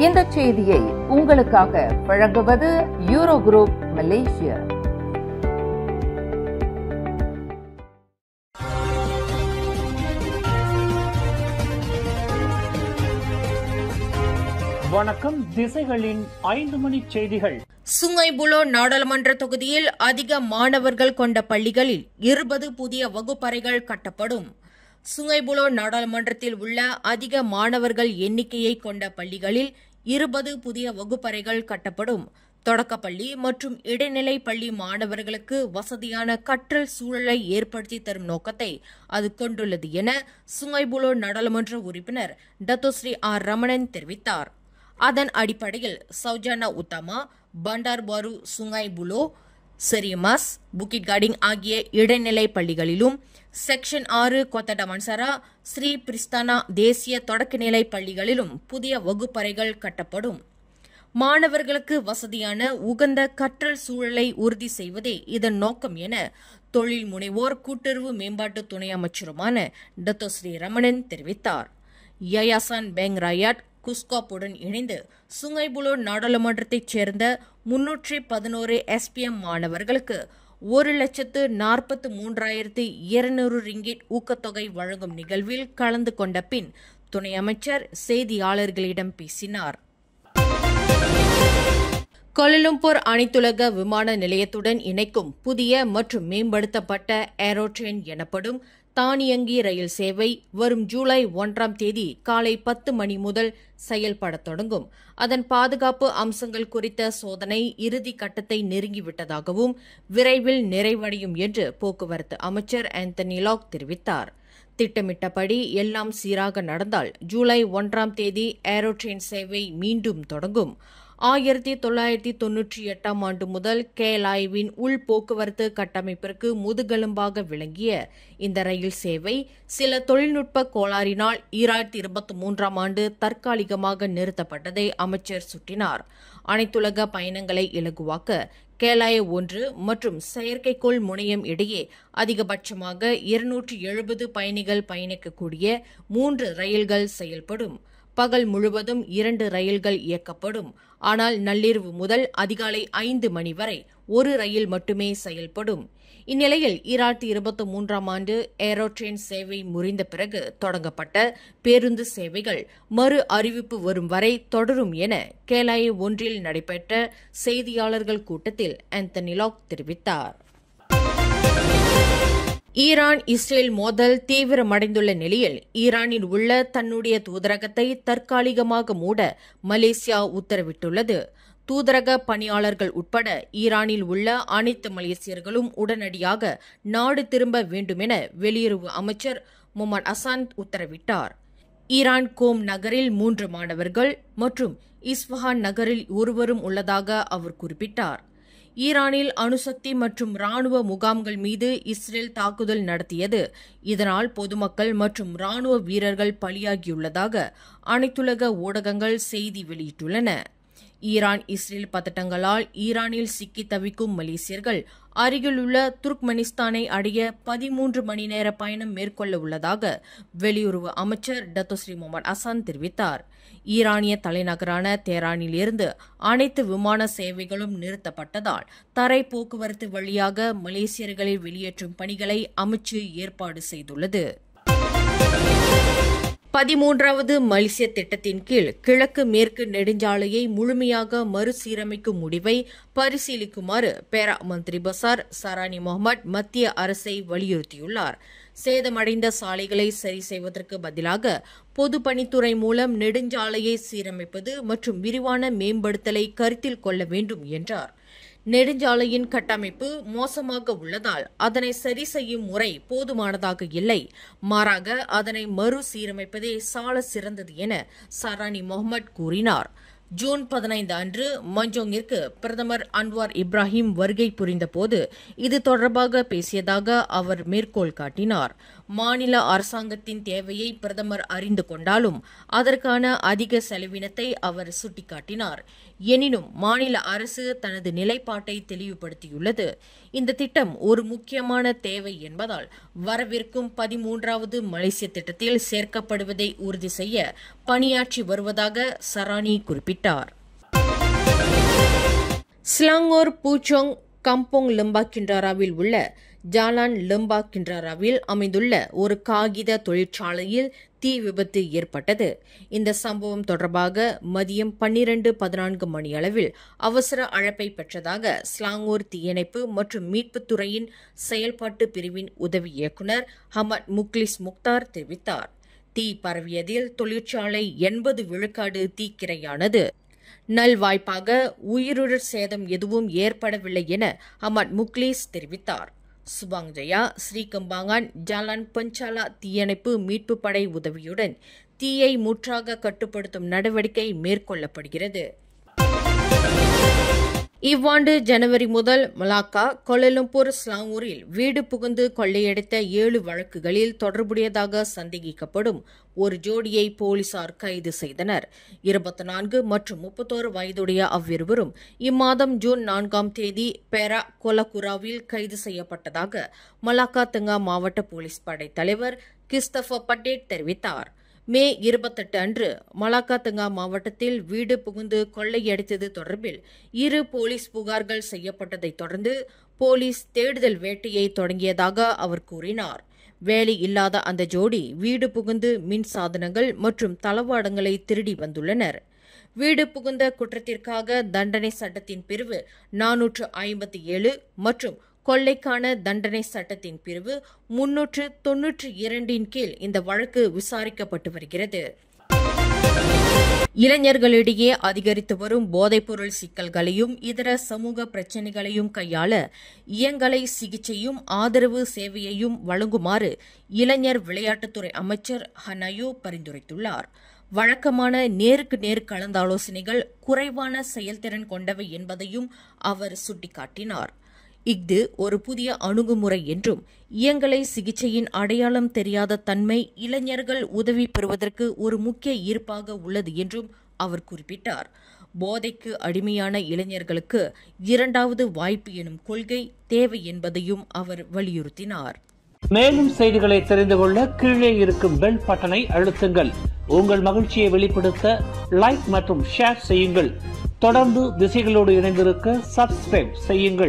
இந்த செய்தியை உங்களுக்காக வழங்குவது யூரோ குரூப் மலேசியா. வணக்கம். திசைகளின் 5 மணி செய்திகள். சுங்கை புலோ நாடாளுமன்ற தொகுதியில் அதிக மாணவர்கள் கொண்ட பள்ளிகளில் 20 புதிய வகுப்பறைகள் கட்டப்படும். சுங்கை புலோ நாடாளுமன்றத்தில் உள்ள அதிக மாணவர்கள் எண்ணிக்கையை கொண்ட பள்ளிகளில் 20 புதிய வகுப்பறைகள் கட்டப்படும். தொடக்கப்பள்ளி மற்றும் இடைநிலை பள்ளி மாணவர்களுக்கு வசதியான கற்றல் சூழலை ஏற்படுத்தி தரும் நோக்கத்தை அது கொண்டுள்ளது என சுங்கை புலோ நாடாளுமன்ற உறுப்பினர் டத்தோஸ்ரீ ஆர் ரமணன் தெரிவித்தார். அதன் அடிப்படையில் சௌஜானா உத்தமா, பண்டார் பாரு, சுங்கை புலோ, செரியமாஸ், புக்கிட் காடிங் ஆகிய இடைநிலை பள்ளிகளிலும், செக்ஷன் 6 கொத்தட மன்சரா, ஸ்ரீ பிரிஸ்தானா தேசிய தொடக்கநிலை பள்ளிகளிலும் புதிய வகுப்பறைகள் கட்டப்படும். மாணவர்களுக்கு வசதியான உகந்த கற்றல் சூழலை உறுதி செய்வதே இதன் நோக்கம் என தொழில் முனைவோர் கூட்டுறவு மேம்பாட்டு துணை அமைச்சருமான டத்தோஸ்ரீ ரமணன் தெரிவித்தார். யயாசான் பெங் ராயாட் குஸ்காப்புடன் இணைந்து சுங்கை புலோ நாடாளுமன்றத்தைச் சேர்ந்த 311 SPM மாணவர்களுக்கு 1,43,200 ரிங்கிட் ஊக்கத்தொகை வழங்கும் நிகழ்வில் கலந்து கொண்ட பின் துணை அமைச்சர் செய்தியாளர்களிடம் பேசினார். கோலாலம்பூர் அனைத்துலக விமான நிலையத்துடன் இணைக்கும் புதிய மற்றும் மேம்படுத்தப்பட்ட ஏரோட்ரெயின் எனப்படும் தானியங்கி ரயில் சேவை வரும் ஜூலை 1ஆம் தேதி காலை 10 மணி முதல் செயல்படத் தொடங்கும். அதன் பாதுகாப்பு அம்சங்கள் குறித்த சோதனை இறுதி கட்டத்தை நெருங்கிவிட்டதாகவும் விரைவில் நிறைவடையும் என்று போக்குவரத்து அமைச்சர் ஆந்தனி லாக் தெரிவித்தார். திட்டமிட்டபடி எல்லாம் சீராக நடந்தால் ஜூலை 1ஆம் தேதி ஏரோட்ரெயின் சேவை மீண்டும் தொடங்கும். 1998ஆம் ஆண்டு முதல் கேலாய்வின் உள் போக்குவரத்து கட்டமைப்பிற்கு முதுகெலும்பாக விளங்கிய இந்த ரயில் சேவை சில தொழில்நுட்ப கோளாறினால் 2023ஆம் ஆண்டு தற்காலிகமாக நிறுத்தப்பட்டதை அமைச்சர் சுட்டினார். அனைத்துலக பயணங்களை இலகுவாக்க கேலாய் 1 மற்றும் செயற்கைக்கோள் முனையம் இடையே அதிகபட்சமாக 270 பயணிகள் பயணிக்கக்கூடிய 3 ரயில்கள் செயல்படும். பகல் முழுவதும் 2 ரயில்கள் இயக்கப்படும். ஆனால் நள்ளிரவு முதல் அதிகாலை 5 மணி வரை ஒரு ரயில் மட்டுமே செயல்படும். இந்நிலையில் 2023ஆம் ஆண்டு ஏரோட்ரெயின் சேவை முறிந்த பிறகு தொடங்கப்பட்ட பேருந்து சேவைகள் மறு அறிவிப்பு வரும் வரை தொடரும் என கேலாய் 1இல் நடைபெற்ற செய்தியாளர்கள் கூட்டத்தில் ஆந்தனி லாக் தெரிவித்தார். ஈரான் இஸ்ரேல் மோதல் தீவிரமடைந்துள்ள நிலையில் ஈரானில் உள்ள தன்னுடைய தூதரகத்தை தற்காலிகமாக மூட மலேசியா உத்தரவிட்டுள்ளது. தூதரக பணியாளர்கள் உட்பட ஈரானில் உள்ள அனைத்து மலேசியர்களும் உடனடியாக நாடு திரும்ப வேண்டுமென வெளியுறவு அமைச்சர் முகமது அசான் உத்தரவிட்டார். ஈரான் கோம் நகரில் 3 மாணவர்கள் மற்றும் இஸ்ஃபஹான் நகரில் ஒருவரும் உள்ளதாக அவர் குறிப்பிட்டார். ஈரானில் அணுசக்தி மற்றும் ராணுவ முகாம்கள் மீது இஸ்ரேல் தாக்குதல் நடத்தியது. இதனால் பொதுமக்கள் மற்றும் ராணுவ வீரர்கள் பலியாகியுள்ளதாக அனைத்துலக ஊடகங்கள் செய்தி வெளியிட்டுள்ளன. ஈரான் இஸ்ரேல் பதட்டங்களால் ஈரானில் சிக்கி தவிக்கும் மலேசியர்கள் அருகிலுள்ள துர்க்மெனிஸ்தானை அடைய 13 மணி நேர பயணம் மேற்கொள்ள உள்ளதாக வெளியுறவு அமைச்சர் டத்தோஸ்ரீ முகமது அசான் தெரிவித்தார். ஈரானிய தலைநகரான தெஹ்ரானிலிருந்து அனைத்து விமான சேவைகளும் நிறுத்தப்பட்டதால் தரை போக்குவரத்து வழியாக மலேசியர்களை வெளியேற்றும் பணிகளை அமைச்சு ஏற்பாடு செய்துள்ளது. 13வது மலேசிய திட்டத்தின் கீழ் கிழக்கு மேற்கு நெடுஞ்சாலையை முழுமையாக மறுசீரமைக்கும் முடிவை பரிசீலிக்குமாறு பேரா மந்திரி பசார் சரானி முகமது மத்திய அரசை வலியுறுத்தியுள்ளார். சேதமடைந்த சாலைகளை சரி செய்வதற்கு பதிலாக பொதுப்பணித்துறை மூலம் நெடுஞ்சாலையை சீரமைப்பது மற்றும் விரிவான மேம்படுத்தலை கருத்தில் கொள்ள வேண்டும் என்றார். நெடுஞ்சாலையின் கட்டமைப்பு மோசமாக உள்ளதால் அதனை சரி செய்யும் முறை போதுமானதாக இல்லை. மாறாக அதனை மறுசீரமைப்பதே சால சிறந்தது என சரானி முகமது கூறினார். ஜூன் 15 அன்று மஞ்சோங்கிற்கு பிரதமர் அன்வார் இப்ராஹிம் வருகை புரிந்தபோது இது தொடர்பாக பேசியதாக அவர் மேற்கோள் காட்டினார். மாநில அரசாங்கத்தின் தேவையை பிரதமர் அறிந்து கொண்டாலும் அதற்கான அதிக செலவினத்தை அவர் சுட்டிக்காட்டினார். எனினும் மாநில அரசு தனது நிலைப்பாட்டை தெளிவுபடுத்தியுள்ளது. இந்த திட்டம் ஒரு முக்கியமான தேவை என்பதால் வரவிருக்கும் 13வது மலேசிய திட்டத்தில் சேர்க்கப்படுவதை உறுதி செய்ய பணியாற்றி வருவதாக சரானி குறிப்பிட்டார். ஸ்லாங்கூர் பூச்சோங் கம்போங் லம்பா கிண்டாராவில் உள்ள ஜாலான் லம்பா கிண்டாராவில் அமைந்துள்ள ஒரு காகித தொழிற்சாலையில் தீ விபத்து ஏற்பட்டது. இந்த சம்பவம் தொடர்பாக மதியம் 12:14 மணியளவில் அவசர அழைப்பை பெற்றதாக ஸ்லாங்கூர் தீயணைப்பு மற்றும் மீட்புத் துறையின் செயல்பாட்டு பிரிவின் உதவி இயக்குநர் ஹமத் முக்லிஸ் முக்தார் தெரிவித்தார். தீ பரவியதில் தொழிற்சாலை 80 விழுக்காடு தீக்கிரையானது. நல்வாய்ப்பாக உயிருடர் சேதம் எதுவும் ஏற்படவில்லை என ஹமத் முக்லிஸ் தெரிவித்தார். சுபாங் ஜயா, ஸ்ரீகம்பாங்கான், ஜாலான் பஞ்சாலா தீயணைப்பு மீட்பு படை உதவியுடன் தீயை முற்றாக கட்டுப்படுத்தும் நடவடிக்கை மேற்கொள்ளப்படுகிறது. இவ்வாண்டு ஜனவரி முதல் மலாக்கா, கோலாலம்பூர், ஸ்லாங்கூரில் வீடு புகுந்து கொள்ளையடித்த 7 வழக்குகளில் தொடர்புடையதாக சந்தேகிக்கப்படும் ஒரு ஜோடியை போலீசார் கைது செய்தனர். 24 மற்றும் 31 வயதுடைய அவ்விருவரும் இம்மாதம் ஜூன் 4ஆம் தேதி பேரா கோலகுராவில் கைது செய்யப்பட்டதாக மலாக்கா தங்கா மாவட்ட போலீஸ் படை தலைவர் கிறிஸ்டபர் பட்டேட் தெரிவித்தார். மே 28 அன்று மலாக்கா தங்கா மாவட்டத்தில் வீடு புகுந்து கொள்ளையடித்தது தொடர்பில் 2 போலீஸ் புகார்கள் செய்யப்பட்டதைத் தொடர்ந்து போலீஸ் தேடுதல் வேட்டையை தொடங்கியதாக அவர் கூறினார். வேலை இல்லாத அந்த ஜோடி வீடு புகுந்து மின் சாதனங்கள் மற்றும் தளவாடங்களை திருடி வந்துள்ளனர். வீடு புகுந்த குற்றத்திற்காக தண்டனை சட்டத்தின் பிரிவு 457 மற்றும் கொள்ளைக்கான தண்டனை சட்டத்தின் பிரிவு 392 கீழ் இந்த வழக்கு விசாரிக்கப்பட்டு வருகிறது. இளைஞர்களிடையே அதிகரித்து வரும் போதைப்பொருள் சிக்கல்களையும் இதர சமூக பிரச்சினைகளையும் கையாள இயங்கலை சிகிச்சையும் ஆதரவு சேவையையும் வழங்குமாறு இளைஞர் விளையாட்டுத்துறை அமைச்சர் ஹனாயோ பரிந்துரைத்துள்ளார். வழக்கமான நேருக்கு நேர் கலந்தாலோசனைகள் குறைவான செயல்திறன் கொண்டவை என்பதையும் அவர் சுட்டிக்காட்டினார். இஃது ஒரு புதிய அணுகுமுறை என்றும் இயங்கலை சிகிச்சையின் அடையாளம் தெரியாத தன்மை இளைஞர்கள் உதவி பெறுவதற்கு ஒரு முக்கிய ஈர்ப்பாக உள்ளது என்றும் அவர் குறிப்பிட்டார். போதைக்கு அடிமையான இளைஞர்களுக்கு 2வது வாய்ப்பு எனும் கொள்கை தேவை என்பதையும் அவர் வலியுறுத்தினார். மேலும் செய்திகளை தெரிந்து கொள்ள கீழே இருக்கும் பெல் பட்டனை அழுத்துங்கள். உங்கள் மகிழ்ச்சியை வெளிப்படுத்த லைக் மற்றும் ஷேர் செய்யுங்கள். தொடர்ந்து திசைகளோடு இணைந்திருக்க சப்ஸ்கிரைப் செய்யுங்கள்.